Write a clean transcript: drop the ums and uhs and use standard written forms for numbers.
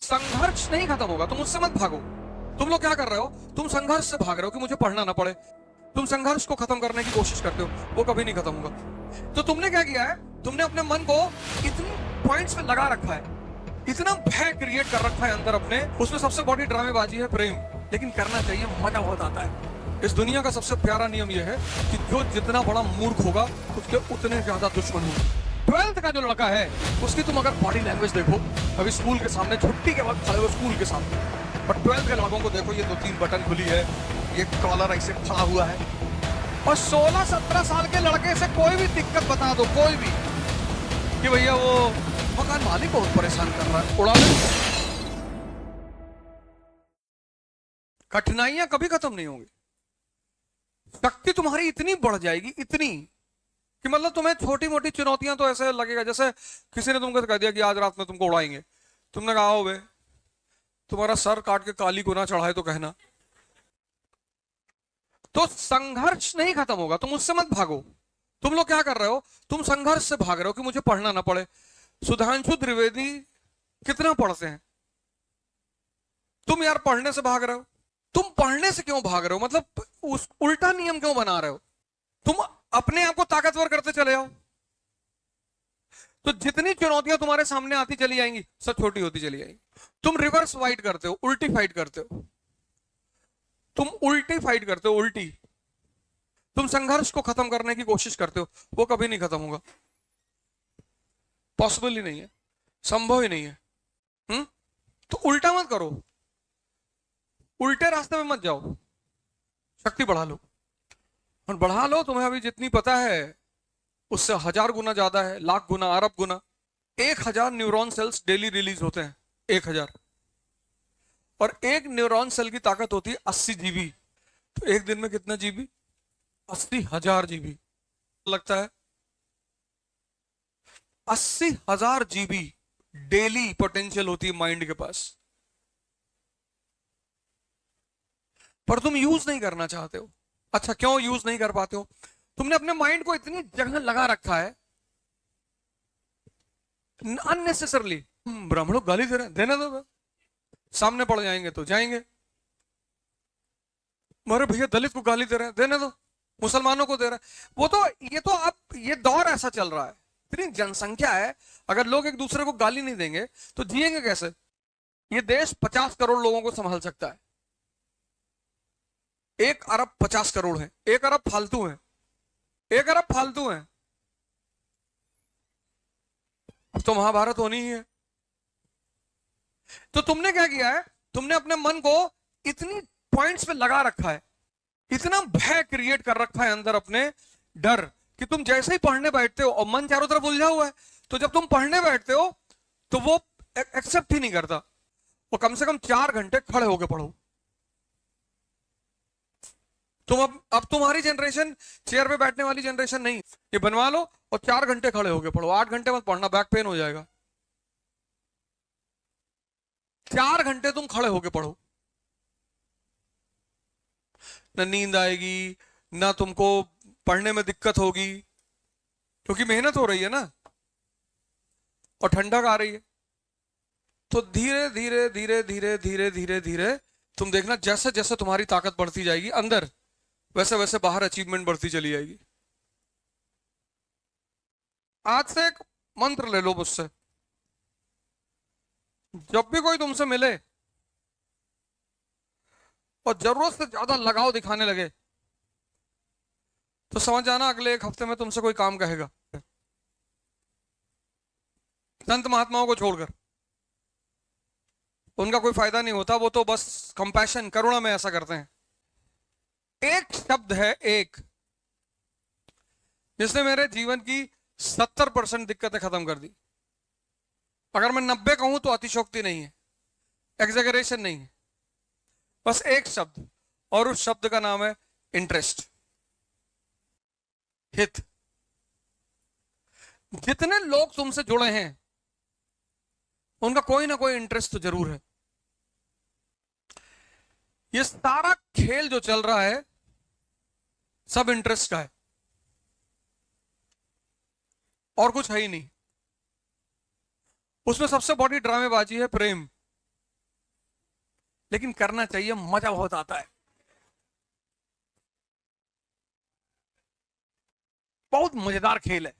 संघर्ष नहीं खत्म होगा, तुम उससे मत भागो। तुम लोग क्या कर रहे हो, तुम संघर्ष से भाग रहे हो कि मुझे पढ़ना ना पड़े। तुम संघर्ष को खत्म करने की कोशिश करते हो, वो कभी नहीं खत्म होगा। तो तुमने क्या किया है, तुमने अपने मन को इतनी पॉइंट्स पे लगा रखा है, इतना भय क्रिएट कर रखा है अंदर अपने। उसमें सबसे बड़ी ड्रामेबाजी है प्रेम, लेकिन करना चाहिए, मजा बहुत आता है। इस दुनिया का सबसे प्यारा नियम यह है कि जो जितना बड़ा मूर्ख होगा उसके उतने ज्यादा दुश्मन होंगे। 12th का जो लड़का है उसकी तुम अगर बॉडी लैंग्वेज देखो, अभी स्कूल के सामने छुट्टी के वक्त खड़े हो स्कूल के सामने, और 12th के लड़कों को देखो, ये 2-3 बटन खुली है, ये कॉलर ऐसे खड़ा हुआ है, और 16-17 साल के लड़के से कोई भी दिक्कत बता दो, कोई भी, कि भैया वो मकान मालिक बहुत परेशान कर रहा है, उड़ा दे। कठिनाइयां कभी खत्म नहीं होंगी। शक्ति तुम्हारी इतनी बढ़ जाएगी, इतनी, कि मतलब तुम्हें छोटी मोटी चुनौतियां तो ऐसे लगेगा जैसे किसी ने तुमको कह दिया कि आज रात में तुमको उड़ाएंगे। तुमने कहा हो बे, तुम्हारा सर काट के काली को ना चढ़ाए तो कहना। तो संघर्ष नहीं खत्म होगा, तुम उससे मत भागो। तुम लोग क्या कर रहे हो, तुम संघर्ष से भाग रहे हो कि मुझे पढ़ना ना पड़े। सुधांशु त्रिवेदी कितना पढ़ते हैं, तुम यार पढ़ने से भाग रहे हो। तुम पढ़ने से क्यों भाग रहे हो, मतलब उस उल्टा नियम क्यों बना रहे हो। तुम अपने आप को ताकतवर करते चले जाओ, तो जितनी चुनौतियां तुम्हारे सामने आती चली जाएंगी, सब छोटी होती चली जाएंगी। तुम रिवर्स फाइट करते हो, उल्टी फाइट करते हो, तुम उल्टी फाइट करते हो, उल्टी। तुम संघर्ष को खत्म करने की कोशिश करते हो, वो कभी नहीं खत्म होगा, पॉसिबल ही नहीं है, संभव ही नहीं है। तो उल्टा मत करो, उल्टे रास्ते में मत जाओ, शक्ति बढ़ा लो, और बढ़ा लो। तुम्हें अभी जितनी पता है उससे 1000 गुना ज्यादा है, लाख गुना, अरब गुना। 1000 न्यूरॉन सेल्स डेली रिलीज होते हैं, 1000, और एक न्यूरॉन सेल की ताकत होती है 80 जीबी। तो एक दिन में कितना जीबी, 80,000 जीबी लगता है। 80,000 जीबी डेली पोटेंशियल होती है माइंड के पास, पर तुम यूज नहीं करना चाहते हो। अच्छा, क्यों यूज नहीं कर पाते हो, तुमने अपने माइंड को इतनी जगह लगा रखा है अननेसेसरली। ब्राह्मणों लोग गाली दे रहे हैं, देने दो, सामने पड़ जाएंगे तो जाएंगे। मेरे भैया दलित को गाली दे रहे हैं, देने दो, मुसलमानों को दे रहे हैं, वो तो, ये तो अब ये दौर ऐसा चल रहा है, इतनी जनसंख्या है, अगर लोग एक दूसरे को गाली नहीं देंगे तो जिएंगे कैसे। ये देश 50 करोड़ लोगों को संभाल सकता है, 1 अरब 50 करोड़ है, 1 अरब फालतू है, 1 अरब फालतू है। अब तो महाभारत होनी ही है। तो तुमने क्या किया है, तुमने अपने मन को इतनी पॉइंट्स पे लगा रखा है, इतना भय क्रिएट कर रखा है अंदर अपने, डर, कि तुम जैसे ही पढ़ने बैठते हो, और मन चारों तरफ उलझा हुआ है, तो जब तुम पढ़ने बैठते हो तो वो एक्सेप्ट ही नहीं करता। वो कम से कम 4 घंटे खड़े होकर पढ़ो। तुम अब तुम्हारी जनरेशन चेयर पे बैठने वाली जनरेशन नहीं, ये बनवा लो और 4 घंटे खड़े होके पढ़ो। 8 घंटे मत पढ़ना, बैक पेन हो जाएगा। 4 घंटे तुम खड़े होके पढ़ो, ना नींद आएगी, ना तुमको पढ़ने में दिक्कत होगी, क्योंकि मेहनत हो रही है ना, और ठंडक आ रही है। तो धीरे धीरे धीरे धीरे धीरे धीरे धीरे तुम देखना, जैसे जैसे तुम्हारी ताकत बढ़ती जाएगी अंदर, वैसे वैसे बाहर अचीवमेंट बढ़ती चली जाएगी। आज से एक मंत्र ले लो मुझसे, जब भी कोई तुमसे मिले और जरूरत से ज्यादा लगाव दिखाने लगे, तो समझ जाना अगले 1 हफ्ते में तुमसे कोई काम कहेगा, संत महात्माओं को छोड़कर। उनका कोई फायदा नहीं होता, वो तो बस कंपैशन, करुणा में ऐसा करते हैं। एक शब्द है, एक, जिसने मेरे जीवन की 70% दिक्कतें खत्म कर दी। अगर मैं 90 कहूं तो अतिशोक्ति नहीं है, एग्जैगरेशन नहीं है, बस एक शब्द, और उस शब्द का नाम है इंटरेस्ट, हित। जितने लोग तुमसे जुड़े हैं उनका कोई ना कोई इंटरेस्ट तो जरूर है। ये सारा खेल जो चल रहा है सब इंटरेस्ट का है, और कुछ है ही नहीं। उसमें सबसे बड़ी ड्रामेबाजी है प्रेम। लेकिन करना चाहिए, मजा बहुत आता है, बहुत मजेदार खेल है।